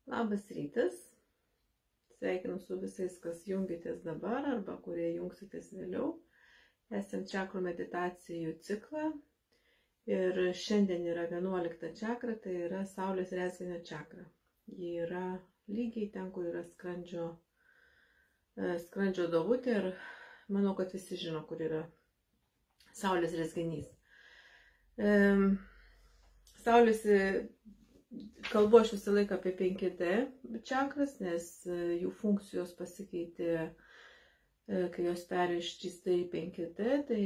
Labas rytas. Sveikinu su visais, kas jungitės dabar arba kurie jungsitės vėliau. Esam čakrų meditacijų ciklą. Ir šiandien yra 11 čakra, tai yra Saulės rezginio čakra. Ji yra lygiai ten, kur yra skrandžio duobutė ir manau, kad visi žino, kur yra Saulės rezginys. Saulės kalbu aš visą laiką apie 5D čakras, nes jų funkcijos pasikeitė, kai jos perėjo iš 3D į 5D, tai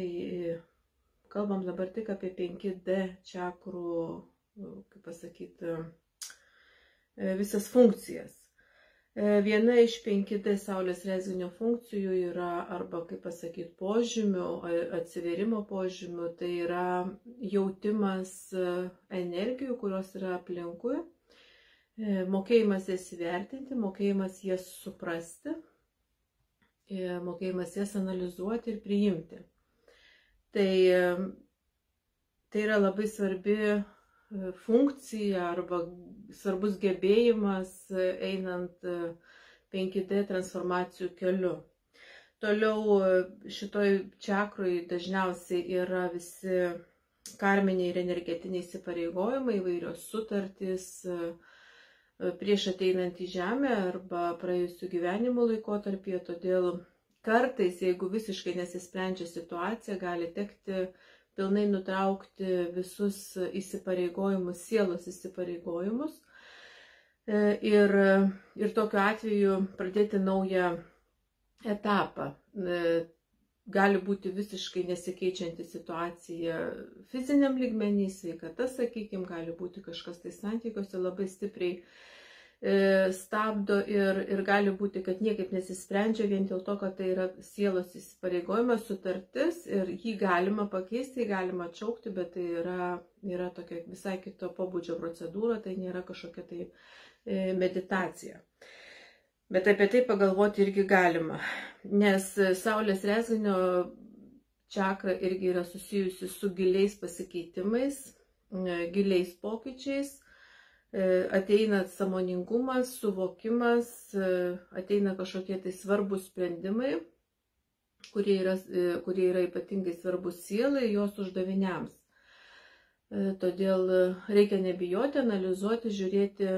kalbam dabar tik apie 5D čakrų, kaip pasakyti, visas funkcijas. Viena iš 5D Saulės rezginio funkcijų yra arba, kaip pasakyti, požymių, atsivėrimo požymių, tai yra jautimas energijų, kurios yra aplinkui, mokėjimas jas įvertinti, mokėjimas jas suprasti, mokėjimas jas analizuoti ir priimti. Tai yra labai svarbi funkcija arba svarbus gebėjimas einant 5D transformacijų keliu. Toliau šitoj čakroj dažniausiai yra visi karminiai ir energetiniai įsipareigojimai, įvairios sutartys prieš ateinant į Žemę arba praėjusių gyvenimo laikotarpyje. Todėl kartais, jeigu visiškai nesisprendžia situacija, gali tekti pilnai nutraukti visus įsipareigojimus, sielos įsipareigojimus ir tokiu atveju pradėti naują etapą. Gali būti visiškai nesikeičianti situacija fiziniam lygmenį, sveikata, sakykime, gali būti kažkas tai santykiuose labai stipriai stabdo ir gali būti, kad niekaip nesisprendžia vien dėl to, kad tai yra sielos įsipareigojimas, sutartis ir jį galima pakeisti, jį galima atšaukti, bet tai yra tokia visai kito pobūdžio procedūra, tai nėra kažkokia tai meditacija. Bet apie tai pagalvoti irgi galima, nes Saulės rezginio čakra irgi yra susijusi su giliais pasikeitimais, giliais pokyčiais. Ateina sąmoningumas, suvokimas, ateina kažkokie tai svarbus sprendimai, kurie yra ypatingai svarbus sielai ir jos uždaviniams. Todėl reikia nebijoti, analizuoti, žiūrėti,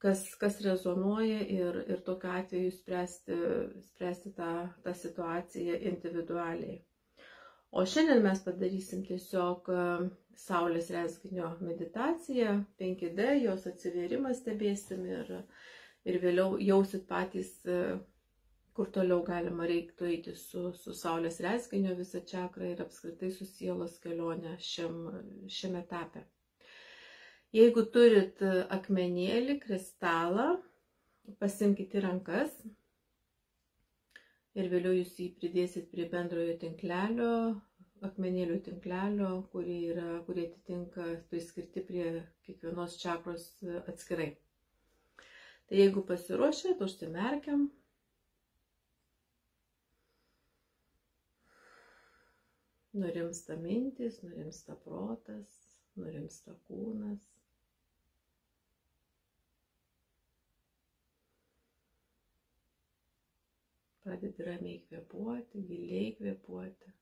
kas rezonuoja ir tokiu atveju spręsti tą situaciją individualiai. O šiandien mes padarysim tiesiog Saulės rezginio meditaciją, 5D, jos atsivėrimą stebėsim ir vėliau jausit patys, kur toliau galima reiktų eiti su Saulės rezginio visą čakrą ir apskritai su sielos kelionė šiam etape. Jeigu turit akmenėlį, kristalą, pasimkite rankas ir vėliau jūs jį pridėsit prie bendrojo tinklelio, akmenėlių tinklelio, kurie atitinka, priskirti prie kiekvienos čakros atskirai. Tai jeigu pasiruošėt, užsimerkiam. Nurimsta mintis, nurimsta protas, nurimsta kūnas. Pradedi ramiai kvėpuoti, giliai kvėpuoti.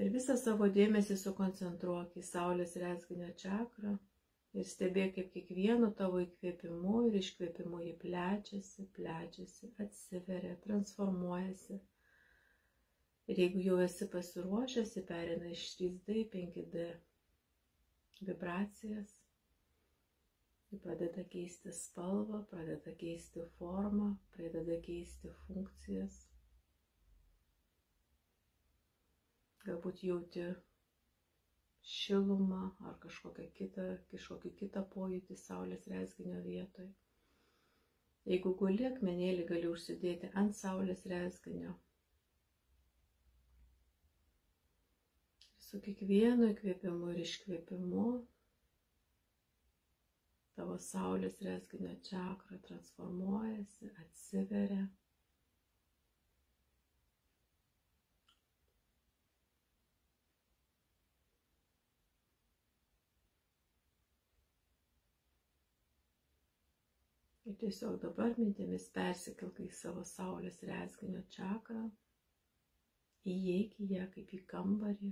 Ir visą savo dėmesį sukoncentruok į Saulės rezginio čakrą ir stebėk, kaip kiekvienu tavo įkvėpimu ir iškvėpimu jį plečiasi, atsiveria, transformuojasi. Ir jeigu jau esi pasiruošęs, pereina iš 3D į 5D vibracijas. Pradeda keisti spalvą, pradeda keisti formą, pradeda keisti funkcijas. Galbūt jauti šilumą ar kažkokį kitą pojūtį Saulės rezginio vietoje. Jeigu guli, akmenėlį gali užsidėti ant Saulės rezginio. Su kiekvienu įkvėpimu ir iškvėpimu tavo Saulės rezginio čakra transformuojasi, atsiveria. Ir tiesiog dabar mintimis persikelk į savo saulės rezginio čakrą, įeik į ją kaip į kambarį.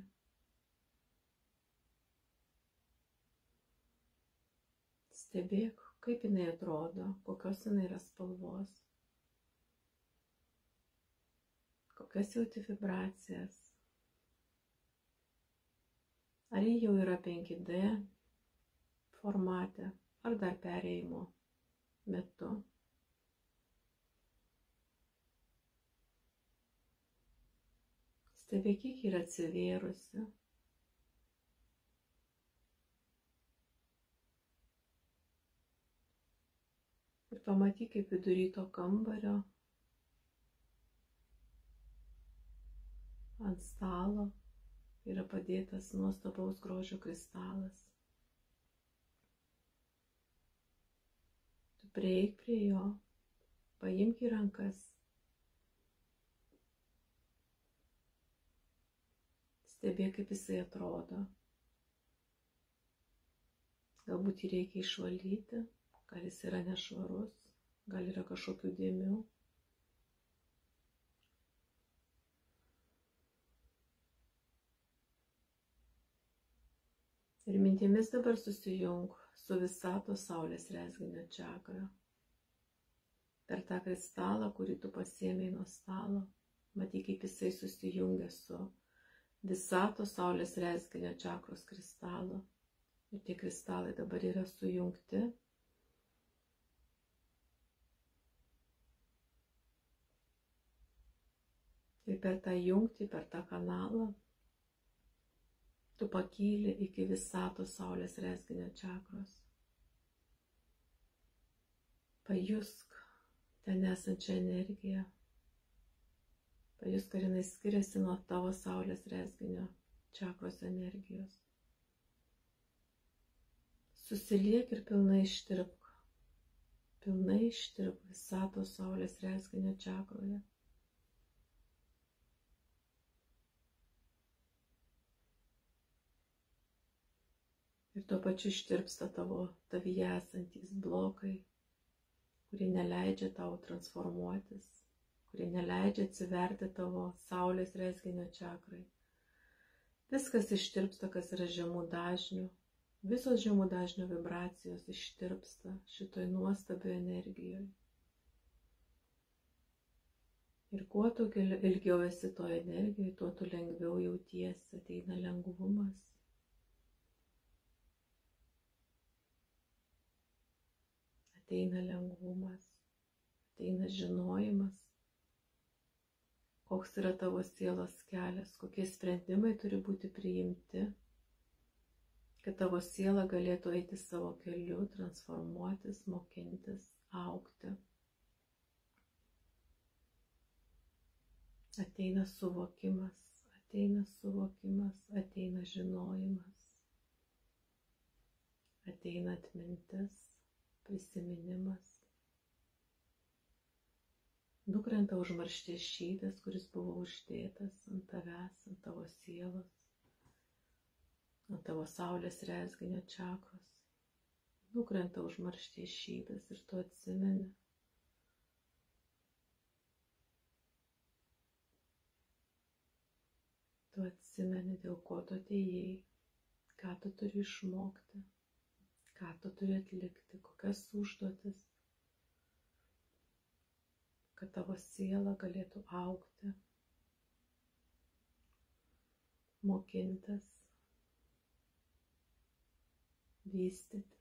Stebėk, kaip jinai atrodo, kokios jinai yra spalvos, kokias jauti vibracijas. Ar ji jau yra 5D formate, ar dar perėjimo metu. Stebėk, kiek yra atsivėrusi. Ir pamatyk, kaip vidury to kambario ant stalo yra padėtas nuostabaus grožio kristalas. Tu prieik prie jo, paimk į rankas, stebėk, kaip jisai atrodo. Galbūt jį reikia išvalyti, gal jis yra nešvarus, gal yra kažkokių dėmių. Ir mintimis dabar susijung su visatos saulės rezginio čakra. Per tą kristalą, kurį tu pasiėmei nuo stalo, matyk, kaip jisai susijungia su visatos saulės rezginio čakros kristalu. Ir tie kristalai dabar yra sujungti. Ir per tą jungtį, per tą kanalą, tu pakyli iki visatos saulės rezginio čakros. Pajusk ten esančią energiją. Pajusk, ar jinai skiriasi nuo tavo saulės rezginio čakros energijos. Susiliek ir pilnai ištirpk. Pilnai ištirpk visatos saulės rezginio čakroje. Ir tuo pačiu ištirpsta tavyje esantys blokai, kurie neleidžia tau transformuotis, kurie neleidžia atsiverti tavo saulės rezginio čakrai. Viskas ištirpsta, kas yra žemų dažnių. Visos žemų dažnių vibracijos ištirpsta šitoj nuostabioje energijoje. Ir kuo tu ilgiau esi toje energijoje, tuo tu lengviau jautiesi, ateina lengvumas. Ateina lengvumas, ateina žinojimas, koks yra tavo sielos kelias, kokie sprendimai turi būti priimti, kad tavo siela galėtų eiti savo keliu, transformuotis, mokintis, augti. Ateina suvokimas, ateina žinojimas, ateina atmintis, prisiminimas. Nukrenta užmaršties šydas, kuris buvo uždėtas ant tavęs, ant tavo sielos, ant tavo saulės rezginio čakros. Nukrenta užmaršties šydas ir tu atsimeni. Tu atsimeni, dėl ko tu atėjai, ką tu turi išmokti, ką tu turi atlikti, kokias užduotis, kad tavo siela galėtų augti, mokintis, vystytis.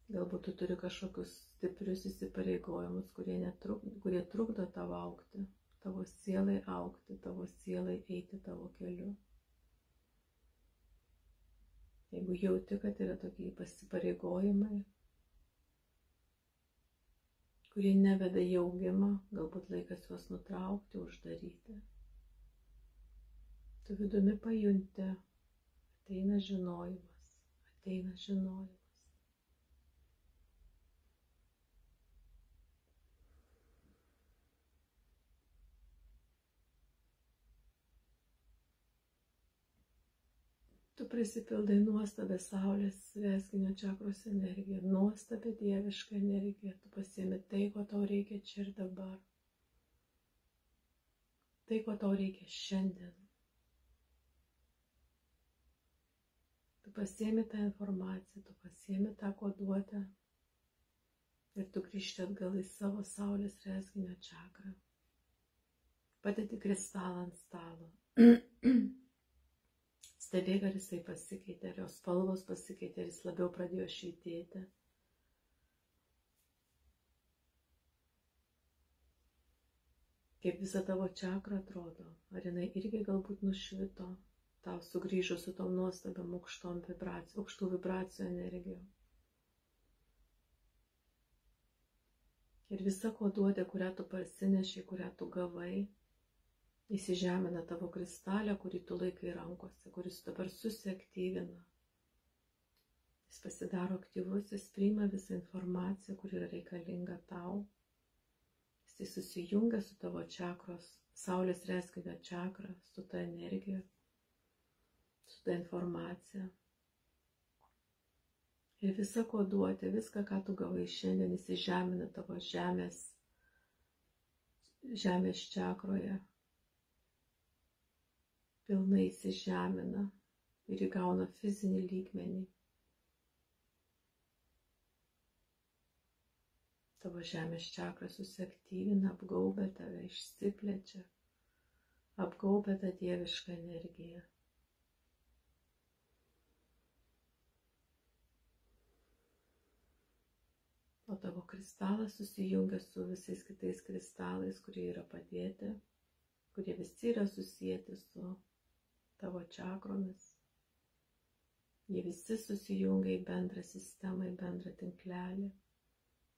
Galbūt tu turi kažkokius stiprius įsipareigojimus, kurie trukdo tau augti, tavo sielai augti, tavo sielai eiti tavo keliu. Jeigu jauti, kad yra tokie įsipareigojimai, kurie neveda į augimą, galbūt laikas juos nutraukti, uždaryti. Tu vidumi pajunti, ateina žinojimas, ateina žinojimas. tu prisipildai nuostabę Saulės rezginio čakros energiją, nuostabę dievišką energiją, tu pasiemi tai, ko tau reikia čia ir dabar. Tai, ko tau reikia šiandien. Tu pasiemi tą informaciją, tu pasiemi tą koduotę ir tu grįžti atgal į savo Saulės rezginio čakrą. Padedi kristalą ant stalo. Stebėk, ar jisai pasikeitė, ar jos spalvos pasikeitė, ar jis labiau pradėjo švytėti. Kaip visa tavo čakra atrodo, ar jinai irgi galbūt nušvito, tau sugrįžo su tom nuostabiam aukštų vibracijų energijom. Ir visa koduotė, kurią tu parsinešiai, kurią tu gavai, įsižemina tavo kristalę, kurį tu laikai rankose, kuris dabar susiaktyvina. Jis pasidaro aktyvus, jis priima visą informaciją, kuri yra reikalinga tau. Jis susijungia su tavo čakros, Saulės rezginio čakra, su ta energija, su ta informacija. Ir visa koduotė, viską, ką tu gavai šiandien, įsižemina tavo žemės čakroje. Pilnai įsižemina ir įgauna fizinį lygmenį. Tavo žemės čakra susiaktyvina, apgaubia tave, išsiplečia, apgaubia tą dievišką energiją. O tavo kristalas susijungia su visais kitais kristalais, kurie yra padėti, kurie visi yra susijęti su tavo čakromis. Jie visi susijungia į bendrą sistemą, į bendrą tinklelį.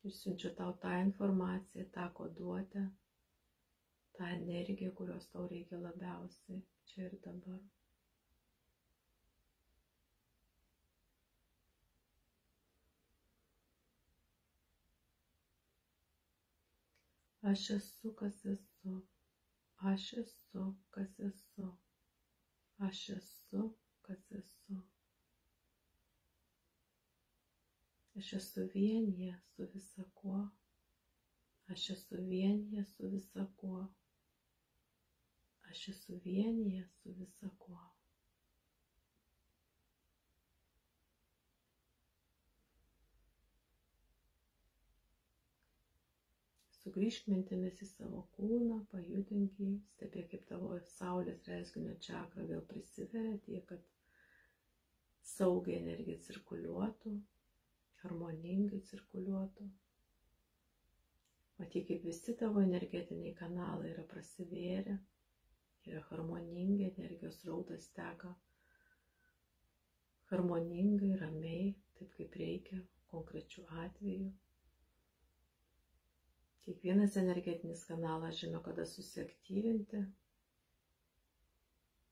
Ir siunčiu tau tą informaciją, tą koduotę, tą energiją, kurios tau reikia labiausiai čia ir dabar. Aš esu, kas esu. Aš esu, kas esu. Aš esu, kas esu. Aš esu vienyje su visa kuo. Aš esu vienyje su visa kuo. Aš esu vienyje su visa kuo. Sugrįžk mintimis į savo kūną, pajudink jį, stebėk, kaip tavo Saulės rezginio čakra vėl prisiveria, tiek, kad saugiai energija cirkuliuotų, harmoningai cirkuliuotų. Matyk, kaip visi tavo energetiniai kanalai yra prasivėrę, yra harmoningi, energijos srautas teka harmoningai, ramiai, taip kaip reikia, konkrečiu atveju. Kiekvienas energetinis kanalas žino, kada susiaktyvinti,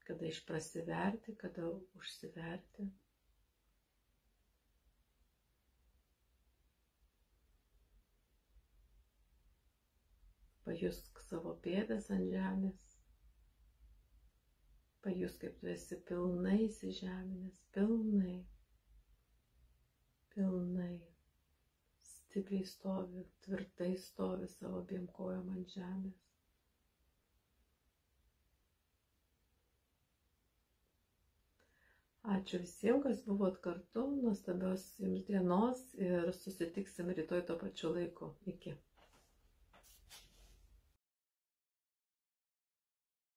kada išprasiverti, kada užsiverti. Pajusk savo pėdas ant žemės. Pajusk, kaip tu esi pilnai įsižeminęs, pilnai. Stipriai stovi, tvirtai stovi savo abiem kojom ant žemės. Ačiū visiems, kas buvot kartu, nuostabios jums dienos ir susitiksim rytoj tuo pačiu laiku. Iki.